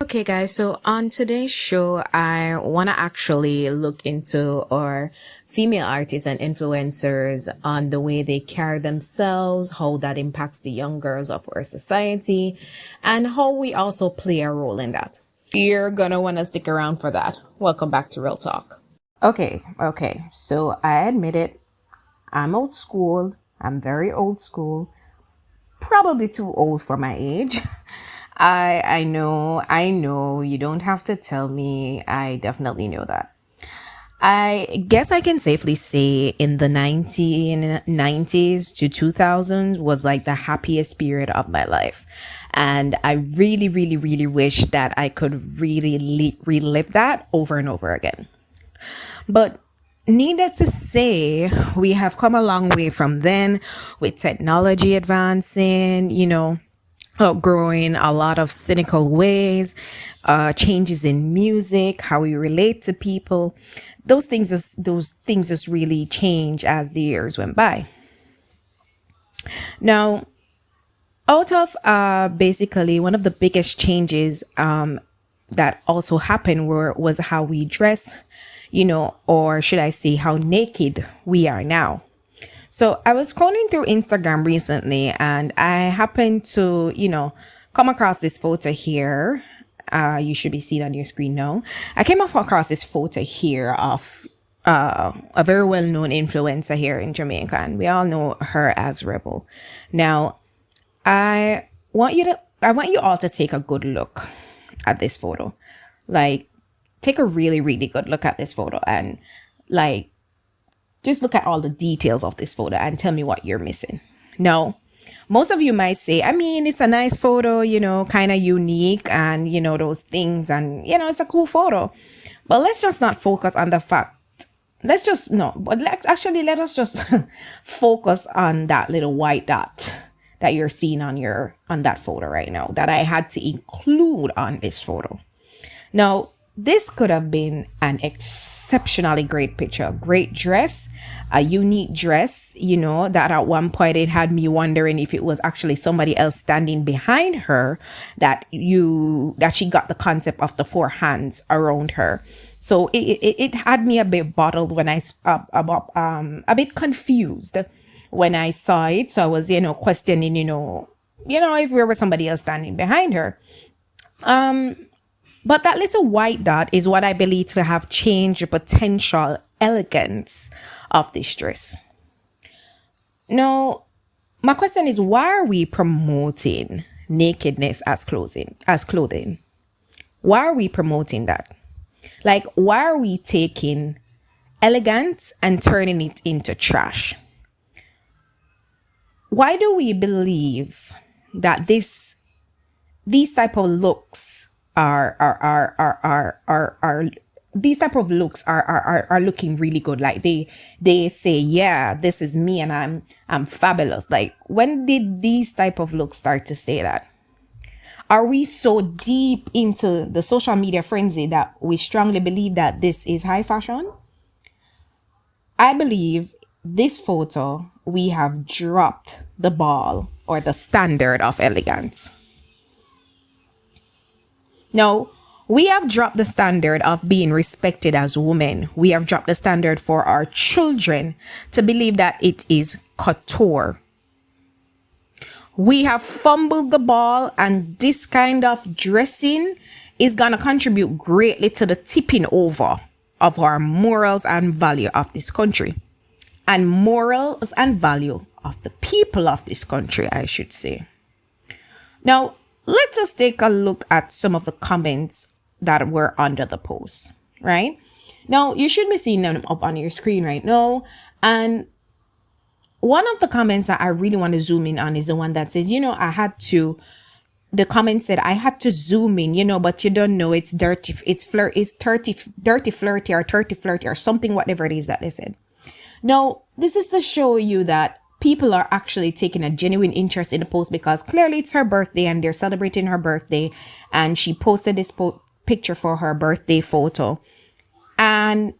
Okay, guys, so on today's show, I want to actually look into our female artists and influencers on the way they carry themselves, how that impacts the young girls of our society, and how we also play a role in that. You're gonna want to stick around for that. Welcome back to Real Talk. Okay, so I admit it, I'm old school. I'm very old school, probably too old for my age. I know you don't have to tell me. I definitely know that. I guess I can safely say in the 1990s to 2000s was like the happiest period of my life. And I really, really, really wish that I could really relive that over and over again. But needless to say, we have come a long way from then with technology advancing, outgrowing a lot of cynical ways, changes in music, how we relate to people. Those things just really change as the years went by. Now, out of basically one of the biggest changes that also happened was how we dress, or should I say how naked we are now. So I was scrolling through Instagram recently and I happened to, come across this photo here. You should be seeing on your screen now. I came across this photo here of a very well-known influencer here in Jamaica, and we all know her as Rebel. Now, I want you all to take a good look at this photo. Like, take a really, really good look at this photo and like just look at all the details of this photo and tell me what you're missing. Now, most of you might say, I mean, it's a nice photo, kind of unique and, those things. And, it's a cool photo. But let's just not focus on the fact. Let us just focus on that little white dot that you're seeing on that photo right now that I had to include on this photo. Now, this could have been an exceptionally great picture, a great dress, a unique dress, that at one point it had me wondering if it was actually somebody else standing behind her that she got the concept of the four hands around her. So it had me a bit bottled when a bit confused when I saw it. So I was, questioning, if there was somebody else standing behind her. But that little white dot is what I believe to have changed the potential elegance of this dress. Now, my question is, why are we promoting nakedness as clothing? Why are we promoting that? Like, why are we taking elegance and turning it into trash? Why do we believe that these type of looks are looking really good? Like they say, yeah, this is me and I'm fabulous. Like, when did these type of looks start to say that? Are we so deep into the social media frenzy that we strongly believe that this is high fashion? I believe this photo, we have dropped the ball or the standard of elegance. Now, we have dropped the standard of being respected as women. We have dropped the standard for our children to believe that it is couture. We have fumbled the ball, and this kind of dressing is going to contribute greatly to the tipping over of our morals and value of this country, and morals and value of the people of this country, I should say. Now, let's just take a look at some of the comments that were under the post, right? Now, you should be seeing them up on your screen right now. And one of the comments that I really want to zoom in on is the one that says, the comment said, I had to zoom in, but you don't know, it's dirty, it's dirty flirty or something, whatever it is that they said. Now, this is to show you that people are actually taking a genuine interest in the post, because clearly it's her birthday and they're celebrating her birthday, and she posted this picture for her birthday photo. And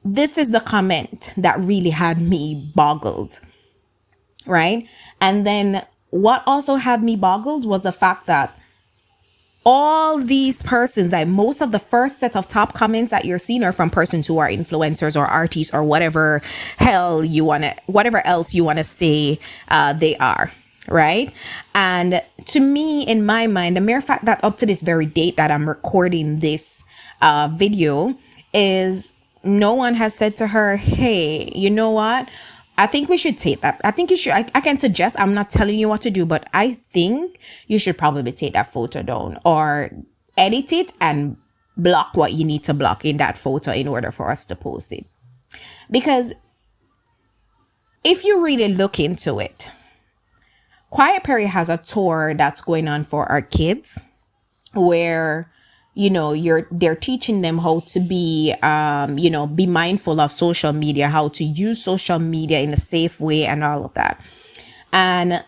this is the comment that really had me boggled, right? And then what also had me boggled was the fact that all these persons, like most of the first set of top comments that you're seeing are from persons who are influencers or artists or whatever whatever else you want to say they are, right? And to me, in my mind, the mere fact that up to this very date that I'm recording this video is no one has said to her, hey, you know what? I think we should take that. I think you should. I can suggest, I'm not telling you what to do, but I think you should probably take that photo down or edit it and block what you need to block in that photo in order for us to post it. Because if you really look into it, Quiet Perry has a tour that's going on for our kids where, you know, they're teaching them how to be, be mindful of social media, how to use social media in a safe way and all of that. And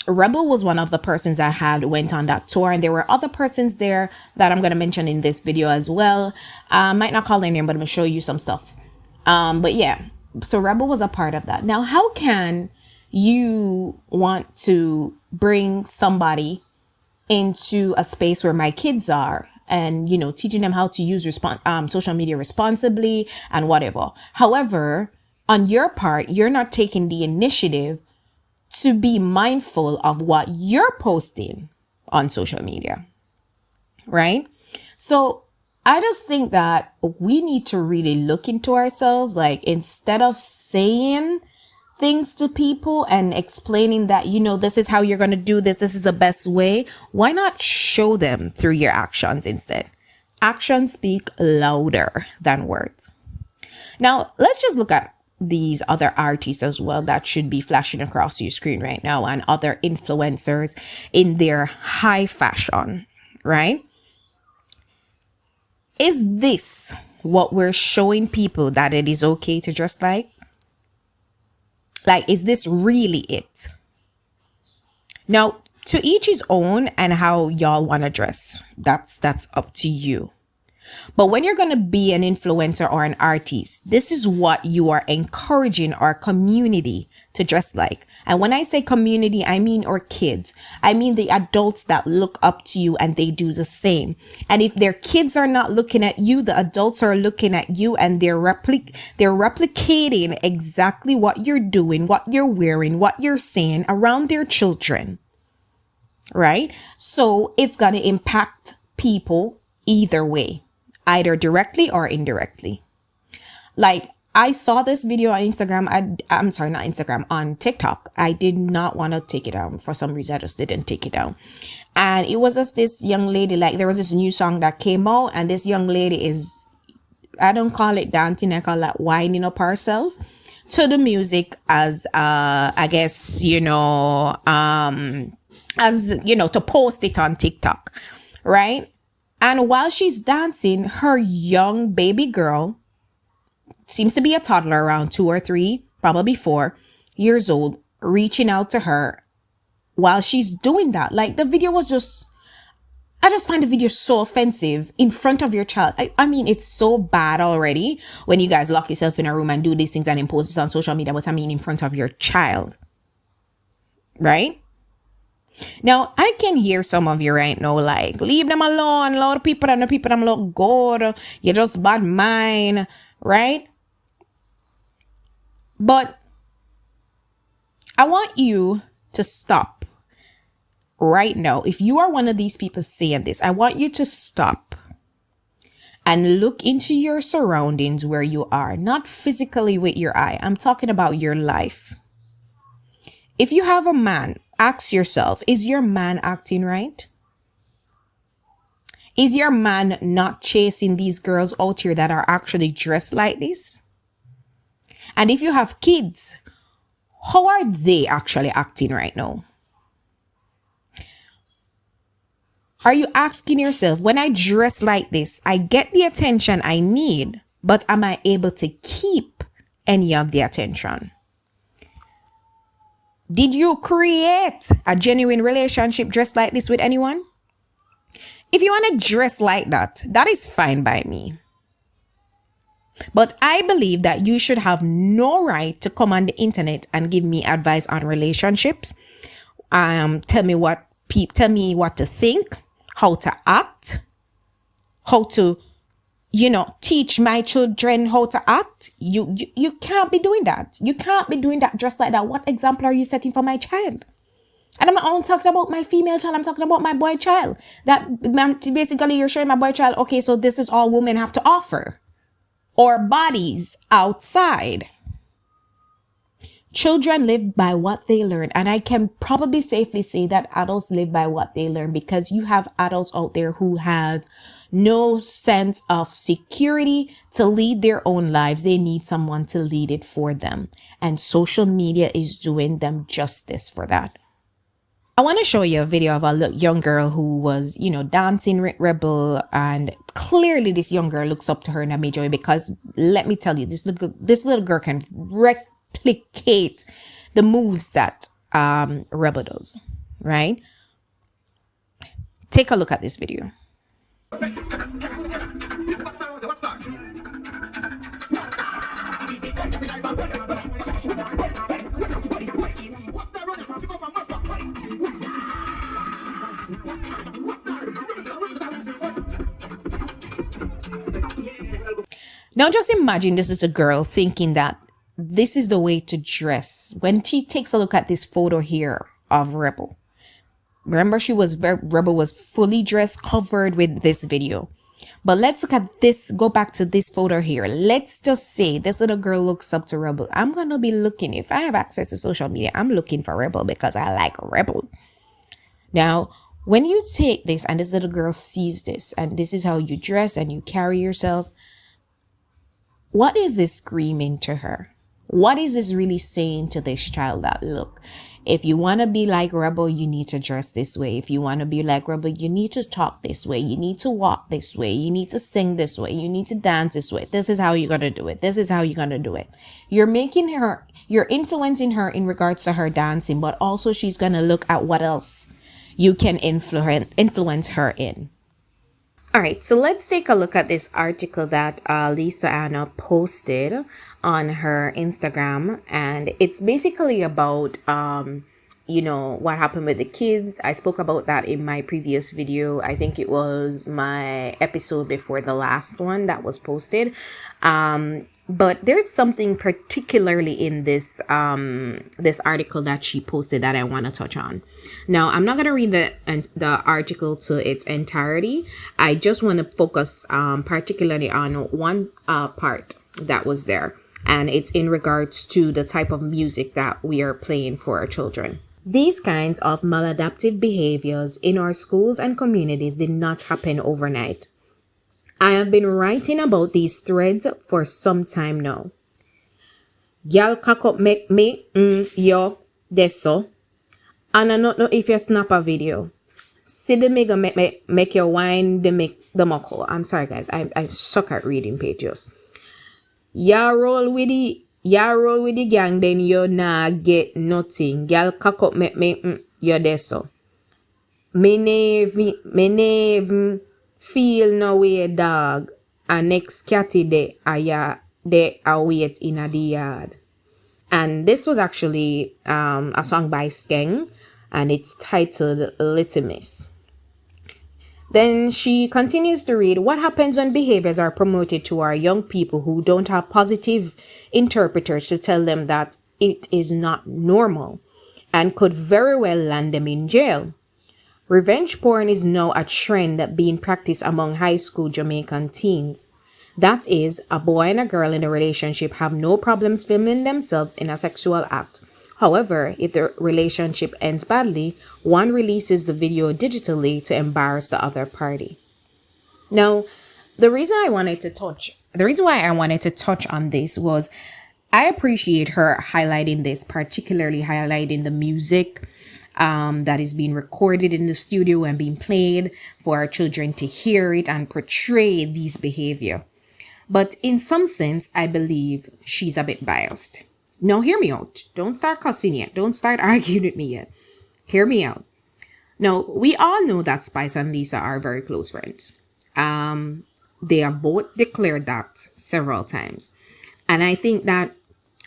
Rebel was one of the persons that went on that tour. And there were other persons there that I'm going to mention in this video as well. Might not call their name, but I'm going to show you some stuff. But yeah, so Rebel was a part of that. Now, how can you want to bring somebody into a space where my kids are and, you know, teaching them how to use social media responsibly and whatever? However, on your part, you're not taking the initiative to be mindful of what you're posting on social media, right? So I just think that we need to really look into ourselves. Like, instead of saying things to people and explaining that, you know, this is how you're going to do this, this is the best way, why not show them through your actions instead? Actions speak louder than words. Now, let's just look at these other artists as well that should be flashing across your screen right now, and other influencers in their high fashion, right? Is this what we're showing people, that it is okay to dress like? Like, is this really it? Now, to each his own, and how y'all want to dress. That's up to you. But when you're going to be an influencer or an artist, this is what you are encouraging our community to dress like. And when I say community, I mean our kids. I mean the adults that look up to you and they do the same. And if their kids are not looking at you, the adults are looking at you, and they're replicating exactly what you're doing, what you're wearing, what you're saying around their children. Right? So it's going to impact people either way, either directly or indirectly. Like, I saw this video on Instagram. I'm sorry, not Instagram, on TikTok. I did not want to take it down. For some reason, I just didn't take it down. And it was just this young lady, like, there was this new song that came out, and this young lady is, I don't call it dancing, I call that winding up herself to the music as, I guess, to post it on TikTok, right? And while she's dancing, her young baby girl, seems to be a toddler around 2 or 3, probably 4 years old, reaching out to her while she's doing that. Like, the video was just, I just find the video so offensive in front of your child. I mean, it's so bad already when you guys lock yourself in a room and do these things and impose it on social media, but I mean in front of your child, right? Now, I can hear some of you right now, like, leave them alone. A lot of people and the people them look good. You're just bad mind, right? But I want you to stop right now. If you are one of these people saying this, I want you to stop and look into your surroundings where you are, not physically with your eye. I'm talking about your life. If you have a man, ask yourself, is your man acting right? Is your man not chasing these girls out here that are actually dressed like this? And if you have kids, how are they actually acting right now? Are you asking yourself, when I dress like this, I get the attention I need, but am I able to keep any of the attention? Did you create a genuine relationship dressed like this with anyone? If you want to dress like that, that is fine by me. But I believe that you should have no right to come on the internet and give me advice on relationships. Tell me what to think, how to act, how to, teach my children how to act. You can't be doing that. You can't be doing that just like that. What example are you setting for my child? And I'm not only talking about my female child, I'm talking about my boy child. That basically you're showing my boy child, okay, so this is all women have to offer. Or bodies outside. Children live by what they learn. And I can probably safely say that adults live by what they learn, because you have adults out there who have no sense of security to lead their own lives. They need someone to lead it for them. And social media is doing them justice for that. I want to show you a video of a young girl who was, dancing with Rebel. And clearly this young girl looks up to her in a major way, because let me tell you, this little girl can replicate the moves that Rebel does, right? Take a look at this video. Now just imagine this is a girl thinking that this is the way to dress when she takes a look at this photo here of Rebel. Remember, Rebel was fully dressed, covered with this video. But let's look at this, go back to this photo here. Let's just say this little girl looks up to Rebel. I'm going to be looking, if I have access to social media, I'm looking for Rebel because I like Rebel. Now, when you take this and this little girl sees this, and this is how you dress and you carry yourself, what is this screaming to her? What is this really saying to this child? That look, if you want to be like Rebel, you need to dress this way. If you want to be like Rebel, you need to talk this way. You need to walk this way. You need to sing this way. You need to dance this way. This is how you're going to do it. This is how you're going to do it. You're influencing her in regards to her dancing, but also she's going to look at what else you can influence her in. All right, so let's take a look at this article that Lisa Anna posted on her Instagram. And it's basically about, what happened with the kids. I spoke about that in my previous video. I think it was my episode before the last one that was posted. But there's something particularly in this this article that she posted that I want to touch on. Now, I'm not going to read the article to its entirety. I just want to focus particularly on one part that was there. And it's in regards to the type of music that we are playing for our children. These kinds of maladaptive behaviors in our schools and communities did not happen overnight. I have been writing about these threads for some time now. Y'all cock up make me, yo, deso. And I don't know if you snap a video. See the mega make your wine, the make the muckle. I'm sorry guys, I suck at reading pages. Ya roll with the gang, then you nah get nothing. Y'all cock up make me, yo deso. Me name feel no way dog. And next catty they are wait in the yard. And this was actually a song by Skeng, and it's titled Little Miss. Then she continues to read, what happens when behaviors are promoted to our young people who don't have positive interpreters to tell them that it is not normal and could very well land them in jail? Revenge porn is now a trend being practiced among high school Jamaican teens. That is, a boy and a girl in a relationship have no problems filming themselves in a sexual act. However, if the relationship ends badly, one releases the video digitally to embarrass the other party. Now, the reason why I wanted to touch on this was I appreciate her highlighting this, particularly highlighting the music that is being recorded in the studio and being played for our children to hear it and portray these behavior. But in some sense, I believe she's a bit biased. Now, hear me out. Don't start cussing yet. Don't start arguing with me yet. Hear me out. Now, we all know that Spice and Lisa are very close friends. They have both declared that several times. And I think that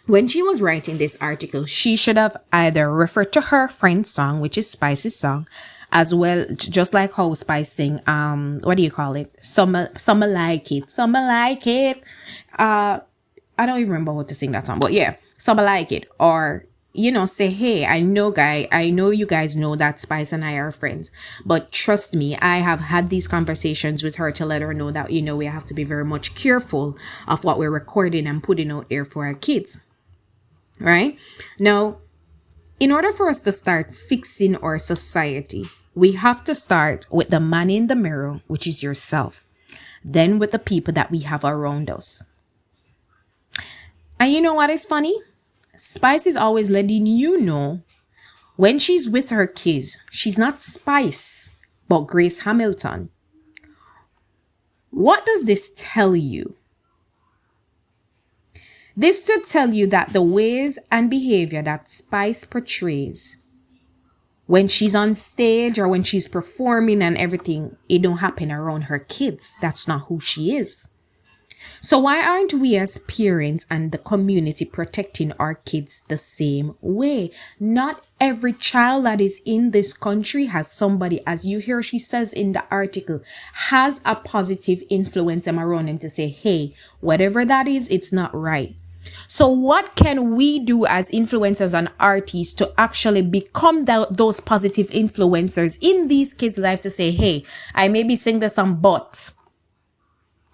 when she was writing this article, she should have either referred to her friend's song, which is Spice's song, as well, just like how Spice sing, what do you call it? Summer like it. Summer like it. I don't even remember how to sing that song, but yeah, summer like it. Or, say, hey, I know you guys know that Spice and I are friends, but trust me, I have had these conversations with her to let her know that, we have to be very much careful of what we're recording and putting out there for our kids. Right? Now, in order for us to start fixing our society, we have to start with the man in the mirror, which is yourself, then with the people that we have around us. And you know what is funny? Spice is always letting you know when she's with her kids, she's not Spice, but Grace Hamilton. What does this tell you? This should tell you that the ways and behavior that Spice portrays when she's on stage or when she's performing and everything, it don't happen around her kids. That's not who she is. So why aren't we as parents and the community protecting our kids the same way? Not every child that is in this country has somebody, as you hear she says in the article, has a positive influence around them to say, hey, whatever that is, it's not right. So what can we do as influencers and artists to actually become those positive influencers in these kids' lives to say, hey, I maybe sing the song, but...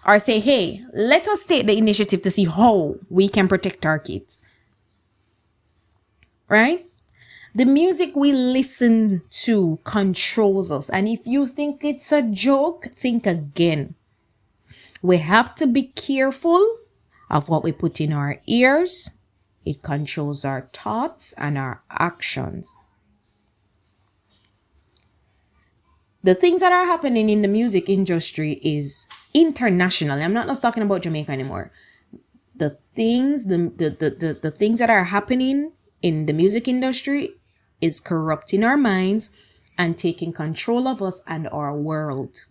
Or say, hey, let us take the initiative to see how we can protect our kids. Right? The music we listen to controls us. And if you think it's a joke, think again. We have to be careful of what we put in our ears. It controls our thoughts and our actions. The things that are happening in the music industry is international. I'm not just talking about Jamaica anymore. The things that are happening in the music industry is corrupting our minds and taking control of us and our world.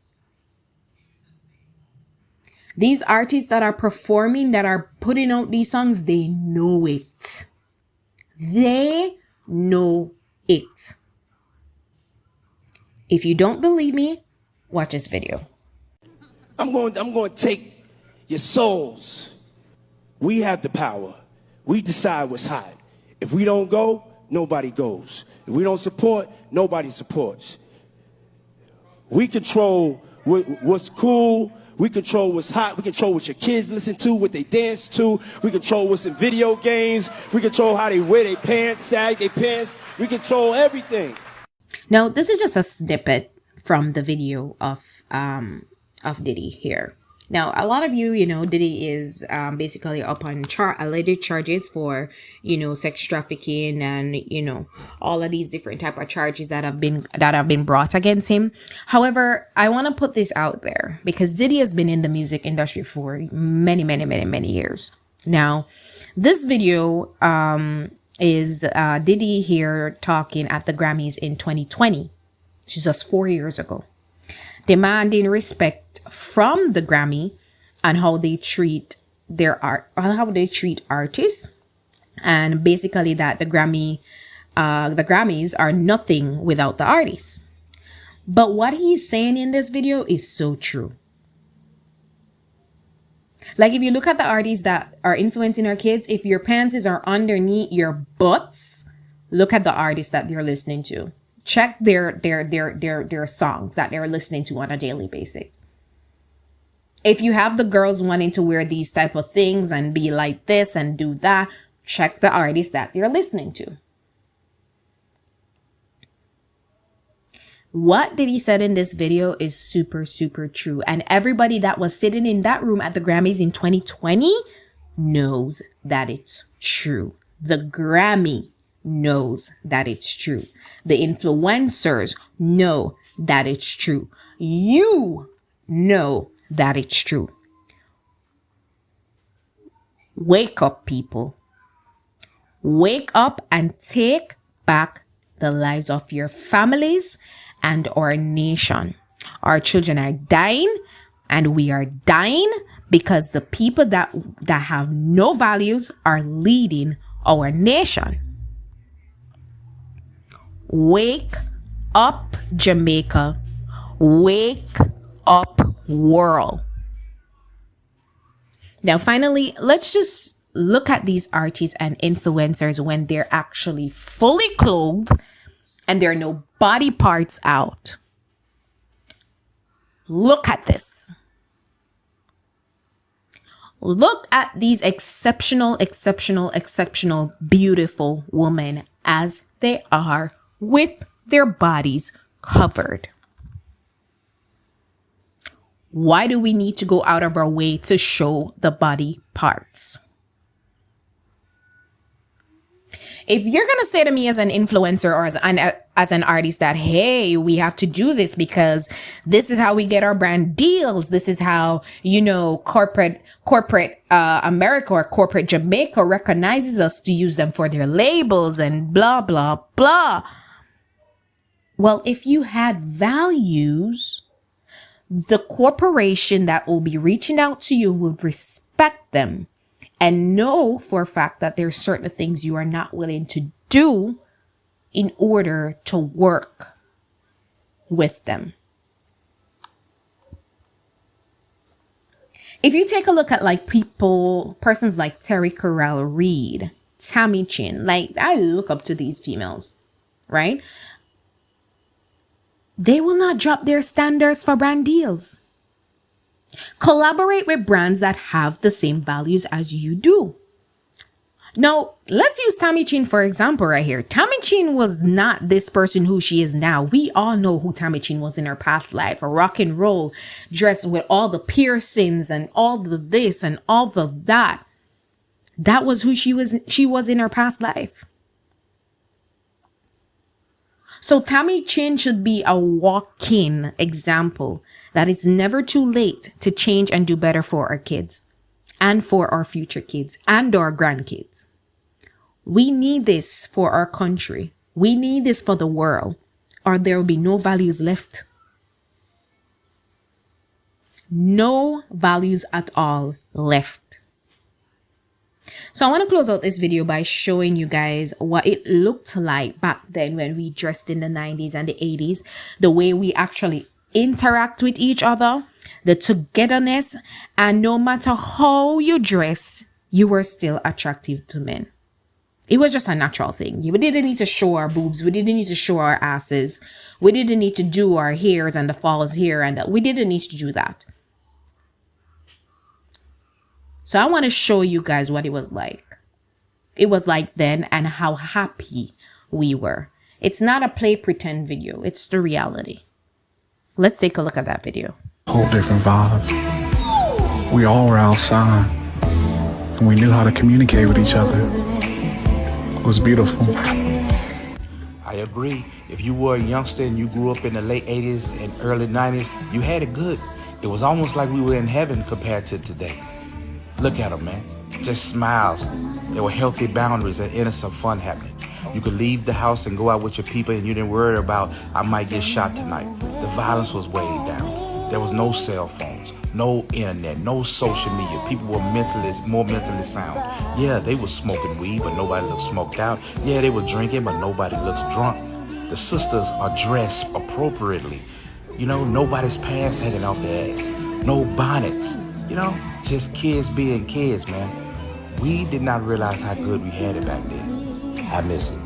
These artists that are performing, that are putting out these songs, they know it. They know it. If you don't believe me, watch this video. I'm going to take your souls. We have the power. We decide what's hot. If we don't go, nobody goes. If we don't support, nobody supports. We control what's cool. We control what's hot. We control what your kids listen to, what they dance to. We control what's in video games. We control how they wear their pants, sag their pants. We control everything. Now, this is just a snippet from the video of Diddy here. Now, a lot of you, Diddy is basically up on alleged charges for, sex trafficking and, all of these different type of charges that have been brought against him. However, I want to put this out there because Diddy has been in the music industry for many, many, many, many years. Now, this video is Diddy here talking at the Grammys in 2020, which is just 4 years ago, demanding respect from the Grammy and how they treat their art, how they treat artists, and basically that the Grammys are nothing without the artists. But what he's saying in this video is so true. Like, if you look at the artists that are influencing our kids, if your pants are underneath your butts, look at the artists that they're listening to. Check their songs that they're listening to on a daily basis. If you have the girls wanting to wear these type of things and be like this and do that, check the artists that they're listening to. What Diddy said in this video is super, super true. And everybody that was sitting in that room at the Grammys in 2020 knows that it's true. The Grammy knows that it's true. The influencers know that it's true. You know that it's true. Wake up, people. Wake up and take back the lives of your families and our nation. Our children are dying, and we are dying because the people that have no values are leading our nation. Wake up, Jamaica. Wake up, world. Now, finally, let's just look at these artists and influencers when they're actually fully clothed and there are no body parts out. Look at this. Look at these exceptional, beautiful women as they are with their bodies covered. Why do we need to go out of our way to show the body parts? If you're going to say to me as an influencer or as an artist that, hey, we have to do this because this is how we get our brand deals. This is how, corporate America or corporate Jamaica recognizes us to use them for their labels and blah, blah, blah. Well, if you had values, the corporation that will be reaching out to you would respect them and know for a fact that there's certain things you are not willing to do in order to work with them. If you take a look at persons like Terry Carell Reed, Tammy Chin, I look up to these females, right? They will not drop their standards for brand deals. Collaborate with brands that have the same values as you do. Now, let's use Tammy Chin for example right here. Tammy Chin was not this person who she is now. We all know who Tammy Chin was in her past life. A rock and roll, dressed with all the piercings and all the this and all the that. That was who she was in her past life. So Tammy Chin should be a walk-in example that it's never too late to change and do better for our kids and for our future kids and our grandkids. We need this for our country. We need this for the world, or there will be no values left. No values at all left. So I want to close out this video by showing you guys what it looked like back then when we dressed in the 90s and the 80s, the way we actually interact with each other, the togetherness, and no matter how you dress, you were still attractive to men. It was just a natural thing. We didn't need to show our boobs. We didn't need to show our asses. We didn't need to do our hairs and the falls here, and we didn't need to do that. So I want to show you guys what it was like. It was like then and how happy we were. It's not a play pretend video. It's the reality. Let's take a look at that video. Whole different vibes. We all were outside and we knew how to communicate with each other. It was beautiful. I agree. If you were a youngster and you grew up in the late 80s and early 90s, you had it good. It was almost like we were in heaven compared to today. Look at them, man. Just smiles. There were healthy boundaries and innocent fun happening. You could leave the house and go out with your people and you didn't worry about, I might get shot tonight. The violence was way down. There was no cell phones, no internet, no social media. People were more mentally sound. Yeah, they were smoking weed, but nobody looked smoked out. Yeah, they were drinking, but nobody looks drunk. The sisters are dressed appropriately. Nobody's pants hanging off their ass. No bonnets. Just kids being kids, man. We did not realize how good we had it back then. I miss it.